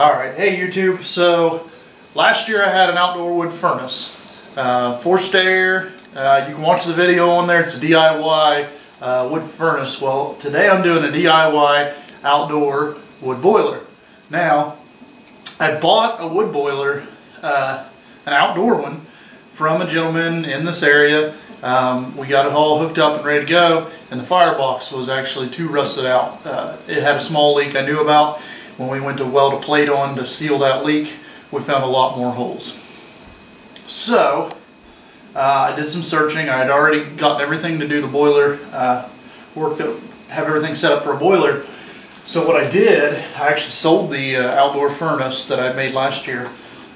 Alright, hey YouTube, so last year I had an outdoor wood furnace, forced air. You can watch the video on there. It's a DIY wood furnace. Well, today I'm doing a DIY outdoor wood boiler. Now, I bought a wood boiler, an outdoor one, from a gentleman in this area. We got it all hooked up and ready to go, and the firebox was actually too rusted out. It had a small leak I knew about. When we went to weld a plate on to seal that leak, we found a lot more holes. So, I did some searching. I had already gotten everything to do the boiler, have everything set up for a boiler. So what I did, I actually sold the outdoor furnace that I made last year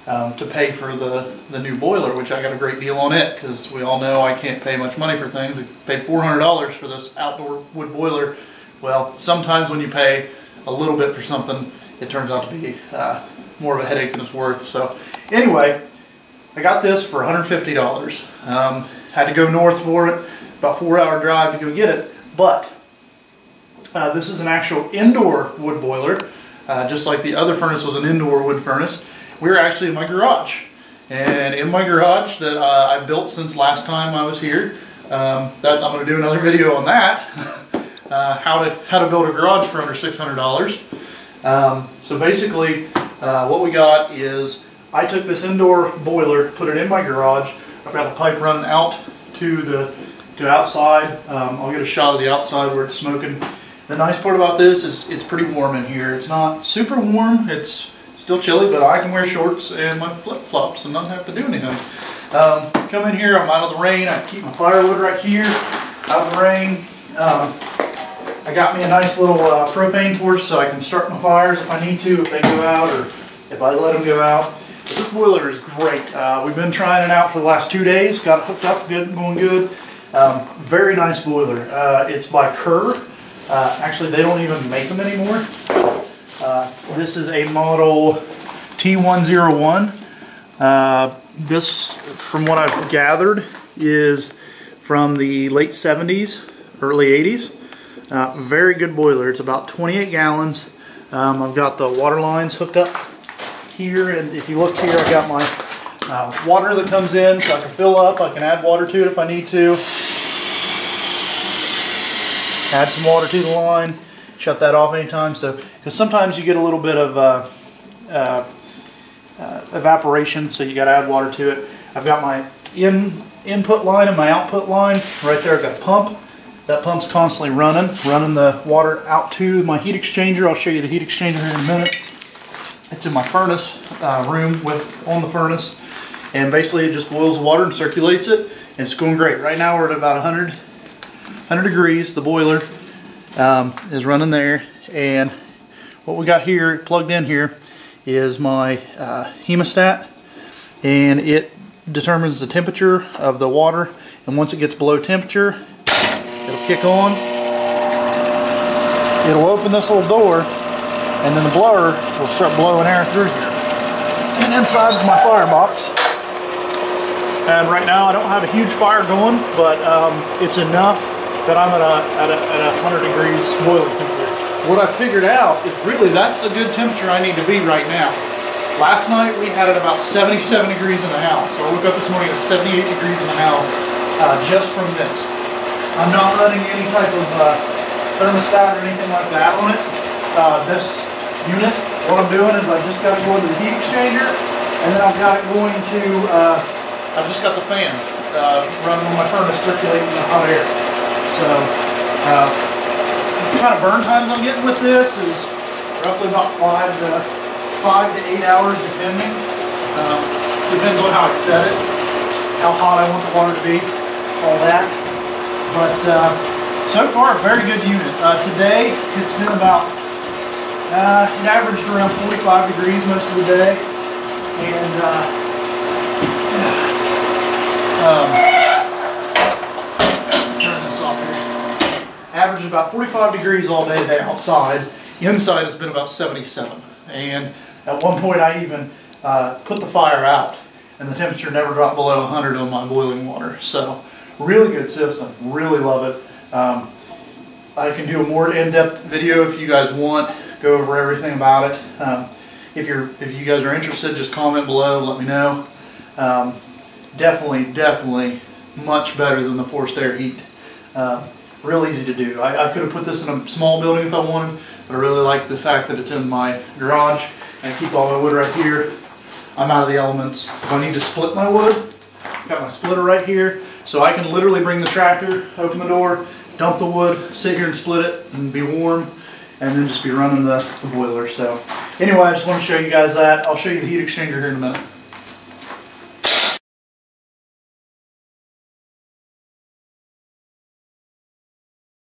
to pay for the new boiler, which I got a great deal on it, because we all know I can't pay much money for things. I paid $400 for this outdoor wood boiler. Well, sometimes when you pay a little bit for something, it turns out to be more of a headache than it's worth. So anyway, I got this for $150. Had to go north for it, about 4-hour drive to go get it, but this is an actual indoor wood boiler, just like the other furnace was an indoor wood furnace. We're actually in my garage, and in my garage that I built since last time I was here. I'm going to do another video on that. How to build a garage for under $600. So basically what we got is, I took this indoor boiler, put it in my garage. I've got the pipe running out to outside. I'll get a shot of the outside where it's smoking. The nice part about this is it's pretty warm in here. It's not super warm, it's still chilly, but I can wear shorts and my flip-flops and not have to do anything. Come in here, I'm out of the rain. I keep my firewood right here, out of the rain. I got me a nice little propane torch so I can start my fires if I need to, if they go out or if I let them go out. But this boiler is great. We've been trying it out for the last 2 days. Got it hooked up, good, going good. Very nice boiler. It's by Kerr. Actually, they don't even make them anymore. This is a model T101. This, from what I've gathered, is from the late 70s, early 80s. Very good boiler. It's about 28 gallons. I've got the water lines hooked up here, and if you look here, I've got my water that comes in, so I can fill up. I can add water to it if I need to. Add some water to the line. Shut that off anytime. So, because sometimes you get a little bit of evaporation, so you got to add water to it. I've got my input line and my output line right there. I've got a pump. That pump's constantly running the water out to my heat exchanger. I'll show you the heat exchanger here in a minute. It's in my furnace room on the furnace, and basically it just boils the water and circulates it, and it's going great. Right now we're at about 100 degrees. The boiler is running there, and what we got here plugged in here is my hemostat, and it determines the temperature of the water, and once it gets below temperature, it'll kick on, it'll open this little door, and then the blower will start blowing air through here. And inside is my firebox. And right now I don't have a huge fire going, but it's enough that I'm at 100 degrees boiling temperature. What I figured out is really that's a good temperature I need to be right now. Last night we had it about 77 degrees in the house. So I woke up this morning at 78 degrees in the house just from this. I'm not running any type of thermostat or anything like that on it. This unit, what I'm doing is I just got it going to the heat exchanger, and then I've got it going to, I've just got the fan running on my furnace circulating the hot air. So, the kind of burn times I'm getting with this is roughly about 5 to 8 hours depending. Depends on how I set it, how hot I want the water to be, all that. But so far, a very good unit. Today, it's been about, it averaged around 45 degrees most of the day. And turn this off here. Averaged about 45 degrees all day today outside. Inside has been about 77. And at one point, I even put the fire out, and the temperature never dropped below 100 on my boiling water. So, really good system. Really love it. I can do a more in-depth video if you guys want. Go go over everything about it. If you guys are interested, just comment below, let me know. Definitely much better than the forced air heat. Real easy to do. I could have put this in a small building if I wanted, but I really like the fact that it's in my garage. I keep all my wood right here. I'm out of the elements. If I need to split my wood, I've got my splitter right here, so I can literally bring the tractor, open the door, dump the wood, sit here and split it and be warm, and then just be running the boiler. So anyway, I just want to show you guys that. I'll show you the heat exchanger here in a minute.